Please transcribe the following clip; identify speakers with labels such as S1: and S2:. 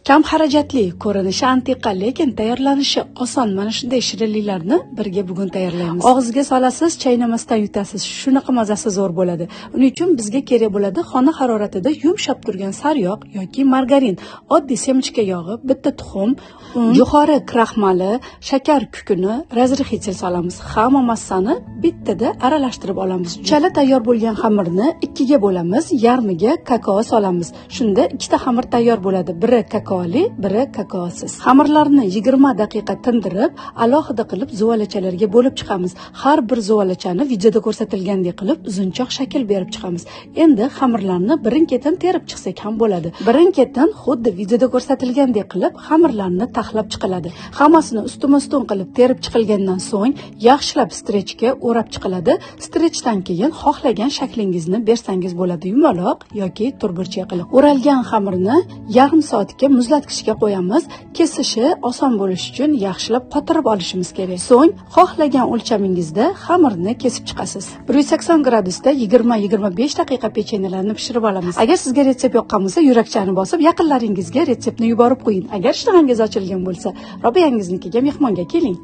S1: Kam xarajatli, ko'rinishi antiqa, lekin tayyorlanishi oson. Mana shunday shirinliklarni birga bugun tayyorlaymiz. Og'izga solasiz, chaynamasdan yutasiz. Shunaqa mazasi zo'r bo'ladi. Uning uchun bizga kerak bo'ladi xona haroratida yumshab turgan sariyog' yoki margarin, oddiy semichka yog'i, bitta tuxum, jo'xori kraxmali, shakar kukuni, razrixitelь solamiz. Hamma massani bittada aralashtirib olamiz. Chala tayyor bo'lgan xamirni ikkiga bo'lamiz, yarmiga kakao solamiz. Shunda ikkita xamir tayyor bo'ladi. Biri kakaoli, biri kakaosiz. Xamirlarni 20 daqiqa tindirib, alohida qilib zuvalachalarga bo'lib chiqamiz. Har bir zuvalachani videoda ko'rsatilgandek qilib uzunchoq shakl berib chiqamiz. Endi xamirlarni birin-ketin terib chiqsak ham bo'ladi. Birin-ketin xuddi videoda ko'rsatilgandek qilib xamirlarni taxlab chiqiladi. Hammasini ustma-ustun qilib terib chiqilgandan so'ng yaxshilab strechga o'rab chiqiladi. Strechdan keyin xohlagan shaklingizni bersangiz bo'ladi, yumaloq yoki turburcha qilib. O'ralgan xamirni yarim soatga muzlatgichga qo'yamiz. Kesishi oson bo'lishi uchun yaxshilab qotirib olishimiz kerak. So'ng xohlagan o'lchamingizda xamirni kesib chiqasiz. 180 gradusda 20-25 daqiqa pechenyelarni pishirib olamiz. Agar sizga retsept yoqqan bo'lsa, yurakchani bosib, yaqinlaringizga retseptni yuborib qo'ying. Agar ishtahongiz ochilgan bo'lsa, Robiyangiznikiga mehmonga keling.